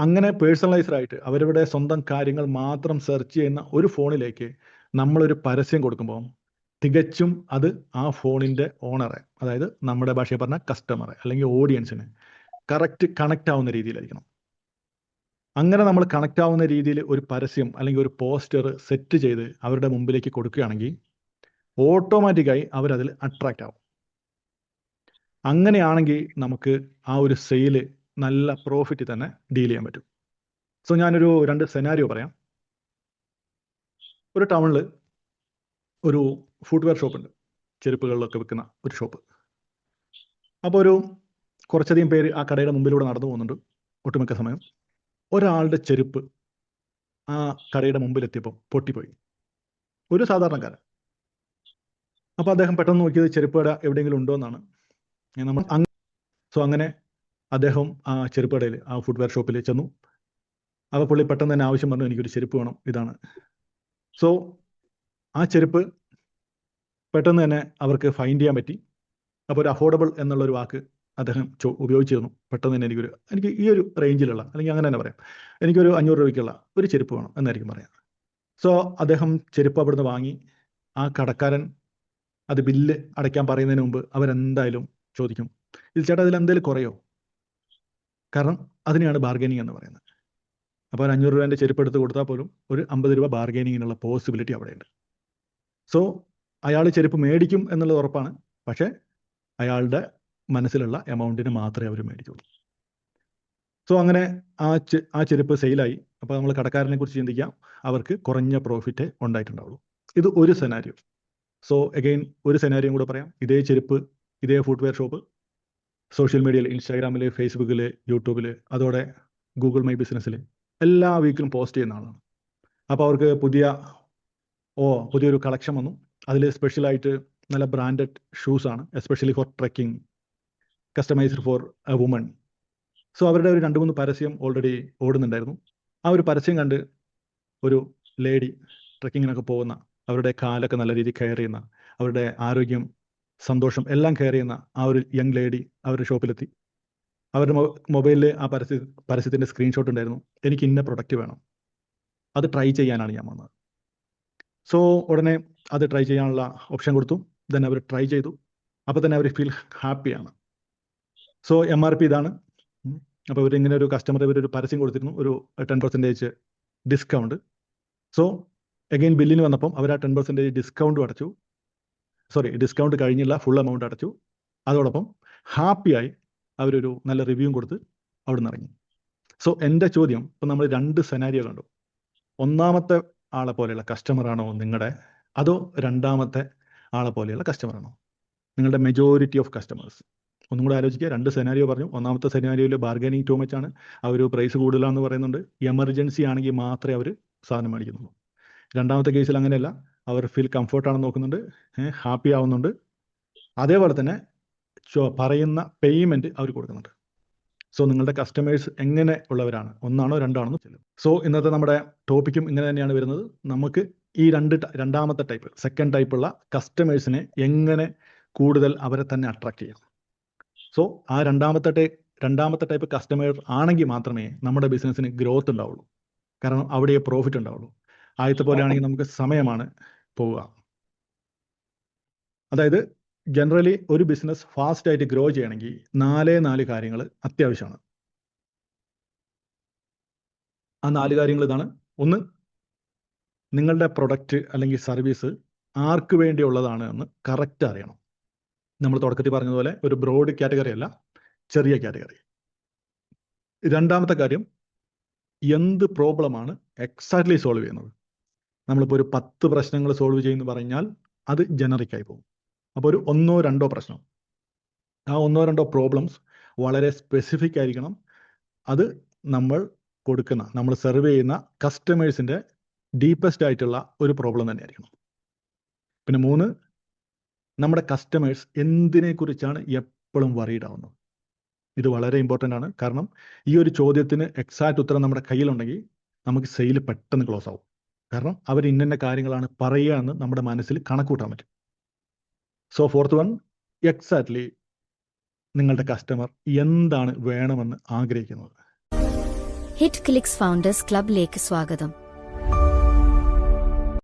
അങ്ങനെ പേഴ്സണലൈസ്ഡ് ആയിട്ട് അവരുടെ സ്വന്തം കാര്യങ്ങൾ മാത്രം സെർച്ച് ചെയ്യുന്ന ഒരു ഫോണിലേക്ക് നമ്മളൊരു പരസ്യം കൊടുക്കുമ്പോൾ തികച്ചും അത് ആ ഫോണിൻ്റെ ഓണറെ, അതായത് നമ്മുടെ ഭാഷയിൽ പറഞ്ഞ കസ്റ്റമറെ അല്ലെങ്കിൽ ഓഡിയൻസിന് കറക്റ്റ് കണക്റ്റ് ആവുന്ന രീതിയിലായിരിക്കണം. അങ്ങനെ നമ്മൾ കണക്റ്റ് ആവുന്ന രീതിയിൽ ഒരു പരസ്യം അല്ലെങ്കിൽ ഒരു പോസ്റ്റർ സെറ്റ് ചെയ്ത് അവരുടെ മുമ്പിലേക്ക് കൊടുക്കുകയാണെങ്കിൽ ഓട്ടോമാറ്റിക്കായി അവരതിൽ അട്രാക്റ്റ് ആവും. അങ്ങനെയാണെങ്കിൽ നമുക്ക് ആ ഒരു സെയില് നല്ല പ്രോഫിറ്റ് തന്നെ ഡീൽ ചെയ്യാൻ പറ്റും. സോ ഞാനൊരു 2 സെനാരിയോ പറയാം. ഒരു ടൗണിൽ ഒരു ഫുട്വെയർ ഷോപ്പുണ്ട്, ചെരുപ്പുകളിലൊക്കെ വിൽക്കുന്ന ഒരു ഷോപ്പ്. അപ്പോൾ കുറച്ചധികം പേര് ആ കടയുടെ മുമ്പിലൂടെ നടന്നു പോകുന്നുണ്ട്. ഒട്ടുമിക്ക സമയം ഒരാളുടെ ചെരുപ്പ് ആ കടയുടെ മുമ്പിലെത്തിയപ്പോൾ പൊട്ടിപ്പോയി. ഒരു സാധാരണക്കാരൻ. അപ്പോൾ അദ്ദേഹം പെട്ടെന്ന് നോക്കിയത് ചെരുപ്പ് കട എവിടെയെങ്കിലും ഉണ്ടോ എന്നാണ്. അങ്ങനെ അദ്ദേഹം ആ ചെരുപ്പ് കടയിൽ, ആ ഫുട്വെയർ ഷോപ്പിൽ ചെന്നു. അപ്പോൾ പുള്ളി പെട്ടെന്ന് തന്നെ ആവശ്യം പറഞ്ഞു, എനിക്കൊരു ചെരുപ്പ് വേണം, ഇതാണ്. സോ ആ ചെരുപ്പ് പെട്ടെന്ന് തന്നെ അവർക്ക് ഫൈൻഡ് ചെയ്യാൻ പറ്റി. അപ്പോൾ ഒരു അഫോർഡബിൾ എന്നുള്ളൊരു വാക്ക് അദ്ദേഹം ഉപയോഗിച്ചിരുന്നു. പെട്ടെന്ന് തന്നെ എനിക്ക് ഈ ഒരു റേഞ്ചിലുള്ള, അല്ലെങ്കിൽ അങ്ങനെ തന്നെ പറയാം, എനിക്കൊരു 500 രൂപയ്ക്കുള്ള ഒരു ചെരുപ്പ് വേണം എന്നായിരിക്കും പറയാം. സോ അദ്ദേഹം ചെരുപ്പ് അവിടുന്ന് വാങ്ങി. ആ കടക്കാരൻ അത് ബില്ല് അടയ്ക്കാൻ പറയുന്നതിന് മുമ്പ് അവരെന്തായാലും ചോദിക്കും, ഇത് ചേട്ടാ അതിൽ എന്തെങ്കിലും കുറയോ? കാരണം അതിനെയാണ് ബാർഗൈനിങ് എന്ന് പറയുന്നത്. അപ്പോൾ ഒരു 500 രൂപേൻ്റെ ചെരുപ്പ് എടുത്ത് കൊടുത്താൽ പോലും ഒരു 50 രൂപ ബാർഗൈനിങ്ങിനുള്ള പോസിബിലിറ്റി അവിടെയുണ്ട്. സോ അയാൾ ചെരുപ്പ് മേടിക്കും എന്നുള്ളത് ഉറപ്പാണ്, പക്ഷേ അയാളുടെ മനസ്സിലുള്ള എമൗണ്ടിന് മാത്രമേ അവർ മേടിച്ചുള്ളൂ. സോ അങ്ങനെ ആ ചെരുപ്പ് സെയിലായി. അപ്പോൾ നമ്മൾ കടക്കാരനെ കുറിച്ച് ചിന്തിക്കാം, അവർക്ക് കുറഞ്ഞ പ്രോഫിറ്റ് ഉണ്ടായിട്ടുണ്ടാവുള്ളൂ. ഇത് ഒരു സെനാരിയോ. സോ അഗെയിൻ ഒരു സെനാരിയും കൂടെ പറയാം. ഇതേ ചെരുപ്പ്, ഇതേ ഫുട്വെയർ ഷോപ്പ് സോഷ്യൽ മീഡിയയിൽ, ഇൻസ്റ്റാഗ്രാമിൽ, ഫേസ്ബുക്കിൽ, യൂട്യൂബിൽ, അതോടെ ഗൂഗിൾ മൈ ബിസിനസ്സിൽ എല്ലാ വീക്കിലും പോസ്റ്റ് ചെയ്യുന്ന ആളാണ്. അപ്പോൾ അവർക്ക് പുതിയൊരു കളക്ഷൻ വന്നു. അതിൽ സ്പെഷ്യലായിട്ട് നല്ല ബ്രാൻഡഡ് ഷൂസാണ്, especially for trekking, customised for a woman. So അവരുടെ ഒരു 2-3 പരസ്യം ഓൾറെഡി ഓടുന്നുണ്ടായിരുന്നു. ആ ഒരു പരസ്യം കണ്ട് ഒരു ലേഡി, ട്രെക്കിങ്ങിനൊക്കെ പോകുന്ന, അവരുടെ കാലൊക്കെ നല്ല രീതിയിൽ കെയർ ചെയ്യുന്ന, അവരുടെ ആരോഗ്യം, സന്തോഷം എല്ലാം കെയർ ചെയ്യുന്ന ആ ഒരു യങ് ലേഡി അവരുടെ ഷോപ്പിലെത്തി. അവരുടെ മൊബൈലിൽ ആ പരസ്യത്തിൻ്റെ സ്ക്രീൻഷോട്ട് ഉണ്ടായിരുന്നു. എനിക്ക് ഇന്ന പ്രൊഡക്റ്റ് വേണം, അത് ട്രൈ ചെയ്യാനാണ് ഞാൻ വന്നത്. സോ ഉടനെ അത് ട്രൈ ചെയ്യാനുള്ള ഓപ്ഷൻ കൊടുത്തു. ദെൻ അവർ ട്രൈ ചെയ്തു. അപ്പോൾ തന്നെ അവർ ഫീൽ ഹാപ്പിയാണ്. സോ MRP ഇതാണ്. അപ്പോൾ ഇവരിങ്ങനെ ഒരു കസ്റ്റമർ, ഇവരൊരു പരസ്യം കൊടുത്തിരുന്നു, ഒരു 10% ഡിസ്കൗണ്ട്. സോ അഗെയിൻ ബില്ലിന് വന്നപ്പം അവർ ആ 10% ഡിസ്കൗണ്ടും അടച്ചു. ഡിസ്കൗണ്ട് കഴിഞ്ഞില്ല, ഫുൾ എമൗണ്ട് അടച്ചു. അതോടൊപ്പം ഹാപ്പിയായി അവരൊരു നല്ല റിവ്യൂവും കൊടുത്ത് അവിടെ നിന്ന് ഇറങ്ങി. സോ എൻ്റെ ചോദ്യം, ഇപ്പം നമ്മൾ 2 സെനാരിയോ കണ്ടു. ഒന്നാമത്തെ ആളെ പോലെയുള്ള കസ്റ്റമറാണോ നിങ്ങളുടെ, അതോ രണ്ടാമത്തെ ആളെ പോലെയുള്ള കസ്റ്റമറാണോ നിങ്ങളുടെ മെജോറിറ്റി ഓഫ് കസ്റ്റമേഴ്സ്? ഒന്നും കൂടെ ആലോചിക്കുക. 2 സെനാരിയോ പറഞ്ഞു. ഒന്നാമത്തെ സെനാരിയോയിൽ ബാർഗൈനിങ് ടു മച്ച് ആണ്, അവർ പ്രൈസ് കൂടുതലാണെന്ന് പറയുന്നുണ്ട്. എമർജൻസി ആണെങ്കിൽ മാത്രമേ അവർ സാധനം മേടിക്കുന്നുള്ളൂ. രണ്ടാമത്തെ കേസിൽ അങ്ങനെയല്ല, അവർ ഫീൽ കംഫർട്ടാണെന്ന് നോക്കുന്നുണ്ട്, ഹാപ്പി ആവുന്നുണ്ട്. അതേപോലെ തന്നെ പറയുന്ന പേയ്മെൻറ്റ് അവർ കൊടുക്കുന്നുണ്ട്. സോ നിങ്ങളുടെ കസ്റ്റമേഴ്സ് എങ്ങനെ ഉള്ളവരാണ്, 1 ആണോ 2 ആണോ ചെല്ലും. സോ ഇന്നത്തെ നമ്മുടെ ടോപ്പിക്കും ഇങ്ങനെ തന്നെയാണ് വരുന്നത്. നമുക്ക് ഈ രണ്ടാമത്തെ ടൈപ്പ്, സെക്കൻഡ് ടൈപ്പുള്ള കസ്റ്റമേഴ്സിനെ എങ്ങനെ കൂടുതൽ അവരെ തന്നെ അട്രാക്ട് ചെയ്യാം. സോ ആ രണ്ടാമത്തെ ടൈപ്പ് കസ്റ്റമർ ആണെങ്കിൽ മാത്രമേ നമ്മുടെ ബിസിനസ്സിന് ഗ്രോത്ത് ഉണ്ടാവുള്ളൂ. കാരണം അവിടെ പ്രോഫിറ്റ് ഉണ്ടാവുള്ളൂ. ആദ്യത്തെ പോലെ ആണെങ്കിൽ നമുക്ക് സമയമാണ് പോവുക. അതായത് ജനറലി ഒരു ബിസിനസ് ഫാസ്റ്റ് ആയിട്ട് ഗ്രോ ചെയ്യണമെങ്കിൽ 4 കാര്യങ്ങൾ അത്യാവശ്യമാണ്. ആ 4 കാര്യങ്ങൾ ഇതാണ്. 1, നിങ്ങളുടെ പ്രൊഡക്റ്റ് അല്ലെങ്കിൽ സർവീസ് ആർക്ക് വേണ്ടിയുള്ളതാണ് എന്ന് കറക്റ്റ് അറിയണം. നമ്മൾ തുടക്കത്തിൽ പറഞ്ഞതുപോലെ ഒരു ബ്രോഡ് കാറ്റഗറി അല്ല, ചെറിയ കാറ്റഗറി. രണ്ടാമത്തെ കാര്യം, എന്ത് പ്രോബ്ലമാണ് എക്സാക്ട്ലി സോൾവ് ചെയ്യുന്നത്. നമ്മളിപ്പോൾ ഒരു 10 പ്രശ്നങ്ങൾ സോൾവ് ചെയ്യുന്നു പറഞ്ഞാൽ അത് ജനറിക്കായി പോകും. അപ്പോൾ ഒരു 1-2 പ്രശ്നം, ആ 1-2 പ്രോബ്ലംസ് വളരെ സ്പെസിഫിക് ആയിരിക്കണം. അത് നമ്മൾ സെർവ് ചെയ്യുന്ന കസ്റ്റമേഴ്സിൻ്റെ ഡീപ്പസ്റ്റ് ആയിട്ടുള്ള ഒരു പ്രോബ്ലം തന്നെയായിരിക്കണം. പിന്നെ 3, നമ്മുടെ കസ്റ്റമേഴ്സ് എന്തിനെക്കുറിച്ചാണ് എപ്പോഴും വറീഡ് ആവുന്നത്. ഇത് വളരെ ഇമ്പോർട്ടൻ്റ് ആണ്. കാരണം ഈ ഒരു ചോദ്യത്തിന് എക്സാക്റ്റ് ഉത്തരം നമ്മുടെ കയ്യിലുണ്ടെങ്കിൽ നമുക്ക് സെയിൽ പെട്ടെന്ന് ക്ലോസ് ആവും. കാരണം അവർ ഇന്ന കാര്യങ്ങളാണ് പറയുക എന്ന് നമ്മുടെ മനസ്സിൽ കണക്കൂട്ടാൻ പറ്റും. സോ 4th വൺ, എക്സാക്ട്ലി നിങ്ങളുടെ കസ്റ്റമർ എന്താണ് വേണമെന്ന് ആഗ്രഹിക്കുന്നത്. ഹിറ്റ് ക്ലിക്സ് ഫൗണ്ടേഴ്സ് ക്ലബിലേക്ക് സ്വാഗതം.